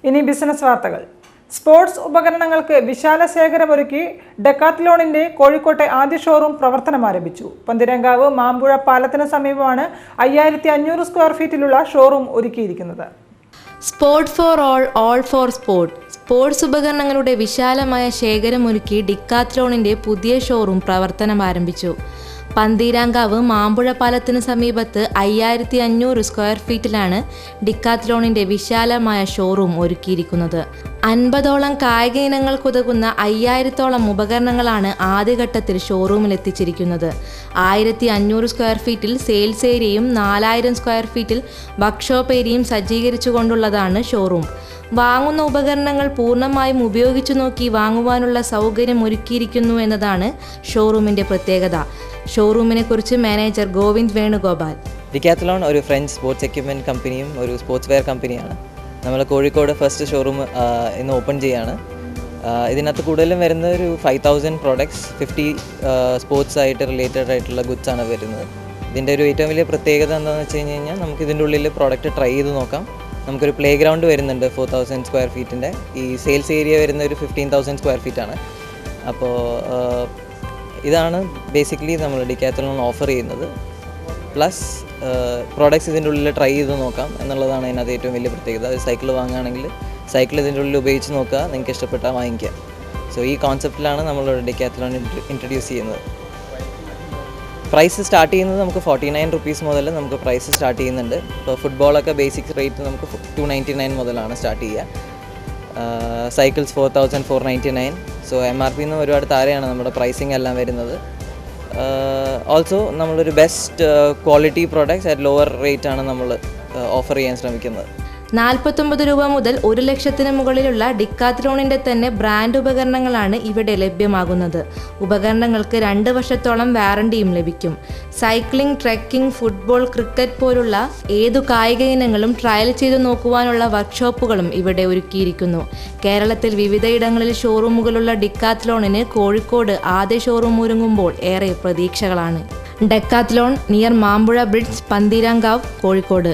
ഇനി ബിസിനസ് വാർത്തകൾ. സ്പോർട്സ് ഉപകരണങ്ങൾക്ക് വിശാല ശേഖരമൊരുക്കി ഡെക്കാത്ലോണിന്റെ കോഴിക്കോട്ടെ ആദ്യ ഷോറൂം പ്രവർത്തനം ആരംഭിച്ചു. പന്തിരങ്കാവ് മാമ്പുഴ പാലത്തിന് സമീപമാണ് 5500 സ്ക്വയർ ഫീറ്റിലുള്ള ഷോറൂം ഒരുക്കിയിരിക്കുന്നത്. Sport for all for sport. Sports ഉപകരണങ്ങളുടെ വിശാലമായ ശേഖരമൊരുക്കി ഡിക്കാത്ലോണിന്റെ പുതിയ ഷോറൂം പ്രവർത്തനം ആരംഭിച്ചു. പന്തീരാങ്കാവ് മാമ്പുഴ പാലത്തിന് സമീപത്ത് 5500 സ്ക്വയർ ഫീറ്റിലാണ് ഡിക്കാത്ലോണിന്റെ വിശാലമായ ഷോറൂം ഒരുക്കിയിരിക്കുന്നത്. 50ഓളം കായിക ഇനങ്ങൾക്കുതകുന്ന 5000ഓളം ഉപകരണങ്ങളാണ് ആദ്യഘട്ടത്തിൽ ഷോറൂമിൽ എത്തിച്ചിരിക്കുന്നത്. 1500 സ്ക്വയർ ഫീറ്റിൽ സെയിൽസ് ഏരിയയും 4000 സ്ക്വയർ ഫീറ്റിൽ വർക്ക്ഷോപ്പ് ഏരിയയും സജ്ജീകരിച്ചുകൊണ്ടുള്ളതാണ് ഷോറൂം. വാങ്ങുന്ന ഉപകരണങ്ങൾ പൂർണ്ണമായും ഉപയോഗിച്ചു നോക്കി വാങ്ങുവാനുള്ള സൗകര്യം ഒരുക്കിയിരിക്കുന്നു എന്നതാണ് ഷോറൂമിന്റെ പ്രത്യേകത. ഷോറൂമിനെ കുറിച്ച് മാനേജർ ഗോവിന്ദ് വേണുഗോപാൽ. ഡിക്കാത്ലോൺ ഒരു ഫ്രഞ്ച് സ്പോർട്സ് എക്യുപ്മെൻറ്റ് കമ്പനിയും ഒരു സ്പോർട്സ് വെയർ കമ്പനിയാണ്. നമ്മൾ കോഴിക്കോട് ഫസ്റ്റ് ഷോറൂം ഇന്ന് ഓപ്പൺ ചെയ്യുകയാണ്. ഇതിനകത്ത് കൂടുതലും വരുന്നത് ഒരു 5000 പ്രോഡക്ട്സ്, 50 സ്പോർട്സ് ആയിട്ട് റിലേറ്റഡ് ആയിട്ടുള്ള ഗുഡ്സ് ആണ് വരുന്നത്. ഇതിൻ്റെ ഒരു ഏറ്റവും വലിയ പ്രത്യേകത എന്താണെന്ന് വെച്ച് കഴിഞ്ഞാൽ നമുക്ക് ഇതിൻ്റെ ഉള്ളിൽ പ്രോഡക്റ്റ് ട്രൈ ചെയ്ത് നോക്കാം. നമുക്കൊരു പ്ലേ ഗ്രൗണ്ട് വരുന്നുണ്ട് 4000 സ്ക്വയർ ഫീറ്റിൻ്റെ. ഈ സെയിൽസ് ഏരിയ വരുന്ന ഒരു 15000 സ്ക്വയർ ഫീറ്റാണ്. അപ്പോൾ ഇതാണ് ബേസിക്കലി നമ്മൾ ഡിക്കാത്ലോൺ ഓഫർ ചെയ്യുന്നത്. പ്ലസ് പ്രോഡക്ട്സ് ഇതിൻ്റെ ഉള്ളിൽ ട്രൈ ചെയ്ത് നോക്കാം എന്നുള്ളതാണ് അതിനകത്ത് ഏറ്റവും വലിയ പ്രത്യേകത. ഒരു സൈക്കിൾ വാങ്ങുകയാണെങ്കിൽ സൈക്കിൾ ഇതിൻ്റെ ഉള്ളിൽ ഉപയോഗിച്ച് നോക്കുക, നിങ്ങൾക്ക് ഇഷ്ടപ്പെട്ടാൽ വാങ്ങിക്കുക. സോ ഈ കോൺസെപ്റ്റിലാണ് നമ്മൾ ഡിക്കാത്ലോൺ ഇൻട്രൊഡ്യൂസ് ചെയ്യുന്നത്. പ്രൈസ് സ്റ്റാർട്ട് ചെയ്യുന്നത് നമുക്ക് 49 റുപ്പീസ് മുതൽ നമുക്ക് പ്രൈസ് സ്റ്റാർട്ട് ചെയ്യുന്നുണ്ട്. ഇപ്പോൾ ഫുട്ബോളൊക്കെ ബേസിക് റേറ്റ് നമുക്ക് 299 മുതലാണ് സ്റ്റാർട്ട് ചെയ്യുക. സൈക്കിൾസ് 4499. സോ MRP നിന്ന് ഒരുപാട് താഴെയാണ് നമ്മുടെ പ്രൈസിങ് എല്ലാം വരുന്നത്. ഓൾസോ നമ്മളൊരു best quality products at lower rate ആണ് നമ്മൾ ഓഫർ ചെയ്യാൻ ശ്രമിക്കുന്നത്. 49 രൂപ മുതൽ 1 ലക്ഷത്തിന് മുകളിലുള്ള ഡിക്കാത്ലോണിന്റെ തന്നെ ബ്രാൻഡ് ഉപകരണങ്ങളാണ് ഇവിടെ ലഭ്യമാകുന്നത്. ഉപകരണങ്ങൾക്ക് 2 വർഷത്തോളം വാറണ്ടിയും ലഭിക്കും. സൈക്ലിംഗ്, ട്രെക്കിംഗ്, ഫുട്ബോൾ, ക്രിക്കറ്റ് പോലുള്ള ഏതു കായിക ഇനങ്ങളും ട്രയൽ ചെയ്തു നോക്കുവാനുള്ള വർക്ക്ഷോപ്പുകളും ഇവിടെ ഒരുക്കിയിരിക്കുന്നു. കേരളത്തിൽ വിവിധയിടങ്ങളിൽ ഷോറൂമുകളുള്ള ഡിക്കാത്ലോണിന് കോഴിക്കോട് ആദ്യ ഷോറൂം ഒരുങ്ങുമ്പോൾ ഏറെ പ്രതീക്ഷകളാണ്. Decathlon near Mambuzha bridge, Pantheerankavu, Kozhikode.